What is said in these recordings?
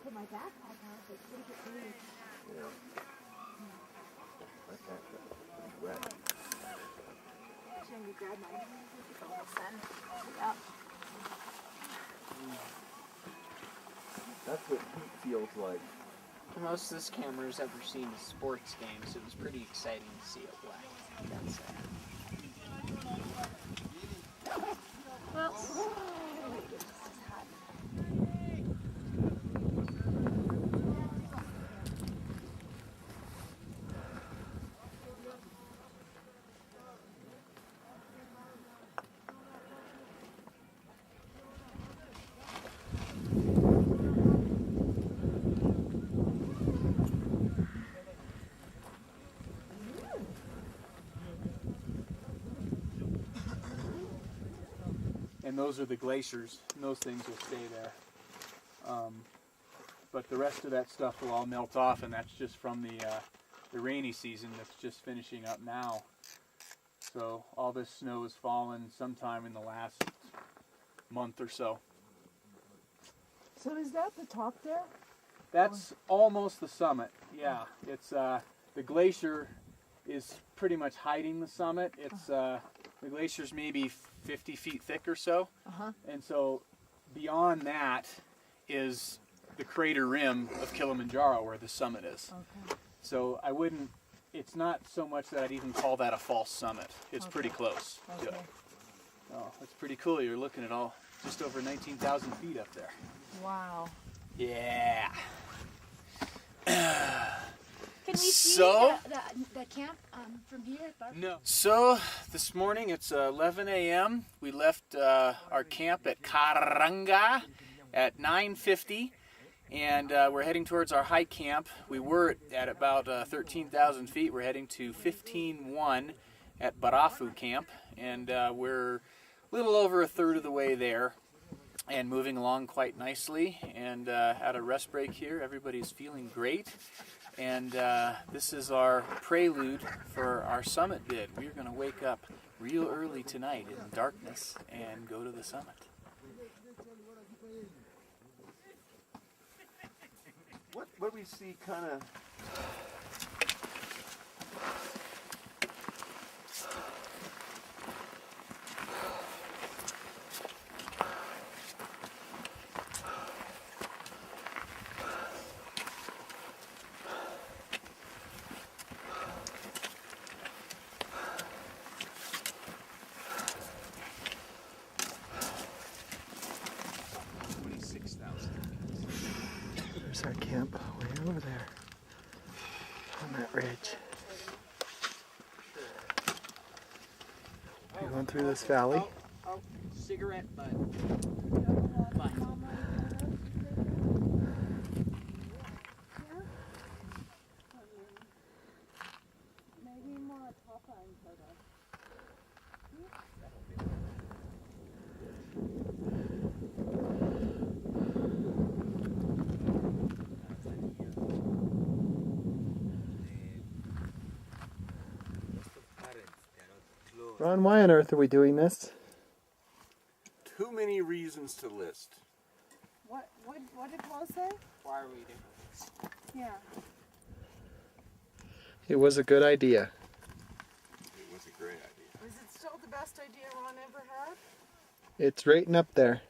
Put my backpack on, but it's really Yeah. Wet. Should we grab my sun? Yeah. That's what heat feels like. The most this camera's ever seen is sports games. It was pretty exciting to see it wet. That's Well, and those are the glaciers, and those things will stay there. But the rest of that stuff will all melt off, and that's just from the rainy season that's just finishing up now. So all this snow has fallen sometime in the last month or so. So is that the top there? That's almost the summit. Yeah, it's the glacier is pretty much hiding the summit. It's the glacier's maybe 50 feet thick or so, and so beyond that is the crater rim of Kilimanjaro where the summit is. Okay. So I wouldn't. It's not so much that I'd even call that a false summit. It's pretty close to it. Oh, that's pretty cool. You're looking at all just over 19,000 feet up there. Wow. Yeah. can we see So- the camp from here? No. So this morning it's 11 a.m. We left our camp at Karanga at 9:50, and we're heading towards our hike camp. We were at about 13,000 feet. We're heading to 15.1 at Barafu camp, and we're a little over a third of the way there and moving along quite nicely. And at a rest break here, everybody's feeling great. And this is our prelude for our summit bid. We're going to wake up real early tonight in darkness and go to the summit. What we see kind of... There's our camp way over there on that ridge. We're going through this valley. Oh, cigarette butt. Maybe more Papa and Papa. Ron, why on earth are we doing this? Too many reasons to list. What did Paul say? Why are we doing this? Yeah. It was a good idea. It was a great idea. Was it still the best idea Ron ever had? It's right up there.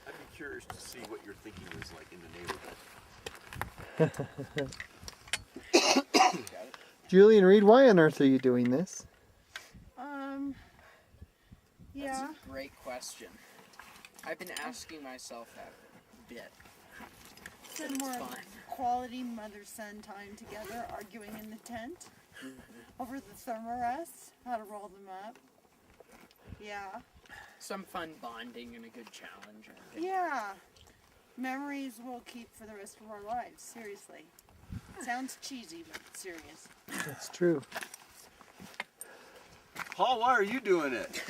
I'd be curious to see what your thinking is like in the neighborhood. Julian Reed, why on earth are you doing this? Yeah. That's a great question. I've been asking myself that a bit. Some more quality mother-son time together, arguing in the tent over the thermorests, how to roll them up. Yeah. Some fun bonding and a good challenge. Yeah. Memories we'll keep for the rest of our lives, seriously. Sounds cheesy, but it's serious. That's true. Paul, why are you doing it?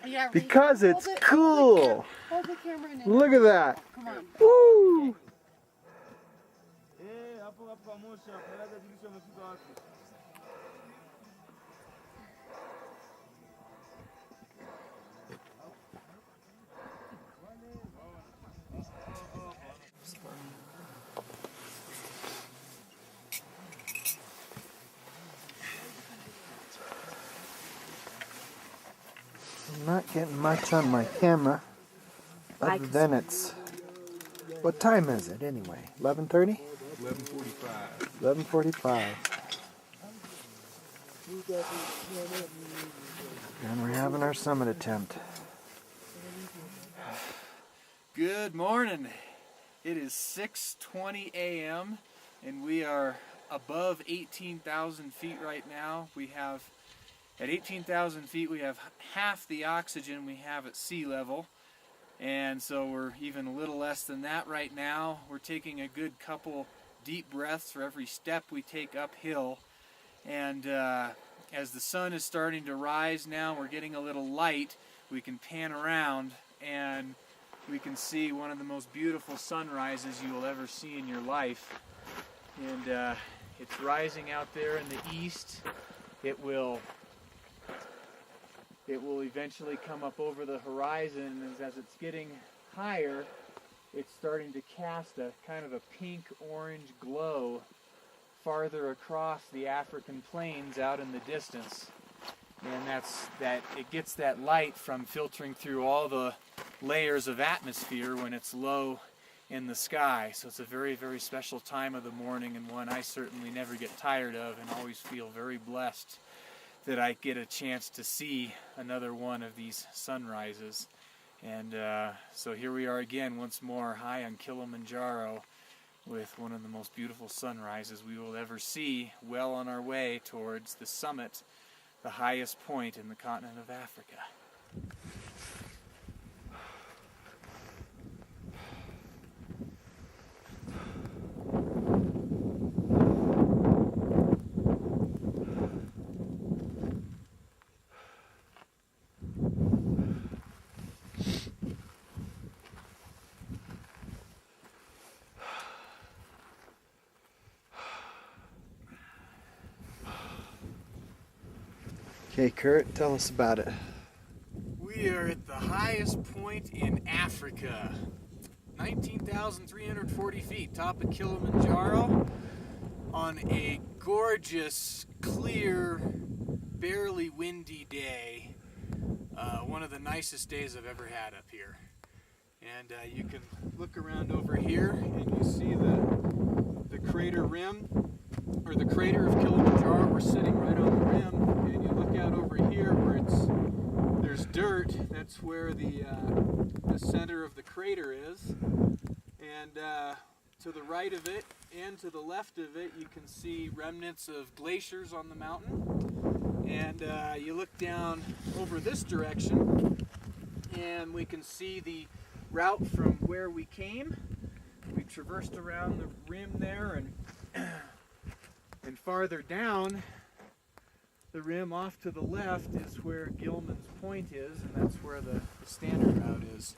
Yeah, Because it's cool. Hold the camera in. Look at that. Come on. Woo! I'm not getting much on my camera, other than it's... What time is it anyway? 11:30? 11:45. 11:45. And we're having our summit attempt. Good morning. It is 6:20 a.m. and we are above 18,000 feet right now. At 18,000 feet we have half the oxygen we have at sea level, and so we're even a little less than that right now. We're taking a good couple deep breaths for every step we take uphill, and as the sun is starting to rise now, we're getting a little light. We can pan around and we can see one of the most beautiful sunrises you will ever see in your life, and it's rising out there in the east. It will eventually come up over the horizon, and as it's getting higher, it's starting to cast a kind of a pink-orange glow farther across the African plains out in the distance. And it gets that light from filtering through all the layers of atmosphere when it's low in the sky. So it's a very, very special time of the morning, and one I certainly never get tired of, and always feel very blessed that I get a chance to see another one of these sunrises. And so here we are again once more high on Kilimanjaro with one of the most beautiful sunrises we will ever see, well on our way towards the summit, the highest point in the continent of Africa. Okay, Kurt, tell us about it. We are at the highest point in Africa, 19,340 feet, top of Kilimanjaro, on a gorgeous, clear, barely windy day. One of the nicest days I've ever had up here. And you can look around over here and you see the crater rim, or the crater of Kilimanjaro. We're sitting right on the rim, and you look out over here where there's dirt. That's where the center of the crater is, and to the right of it and to the left of it you can see remnants of glaciers on the mountain, and you look down over this direction and we can see the route from where we came. We traversed around the rim there, and farther down the rim off to the left is where Gilman's Point is, and that's where the standard route is.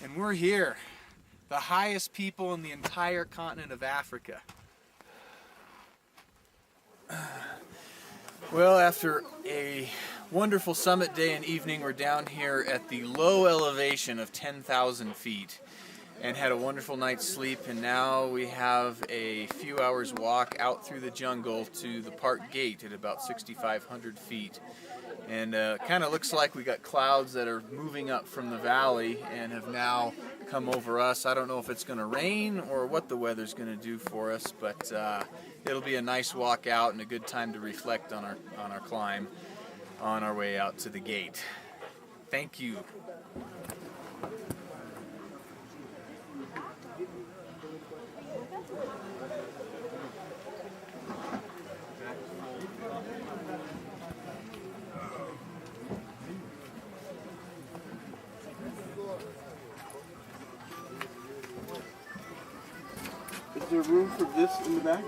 And we're here, the highest people in the entire continent of Africa. Well, after a wonderful summit day and evening, we're down here at the low elevation of 10,000 feet. And had a wonderful night's sleep, and now we have a few hours walk out through the jungle to the park gate at about 6,500 feet. And kind of looks like we got clouds that are moving up from the valley and have now come over us. I don't know if it's going to rain or what the weather's going to do for us, but it'll be a nice walk out and a good time to reflect on our climb. on our way out to the gate. Thank you. Is there room for this in the back?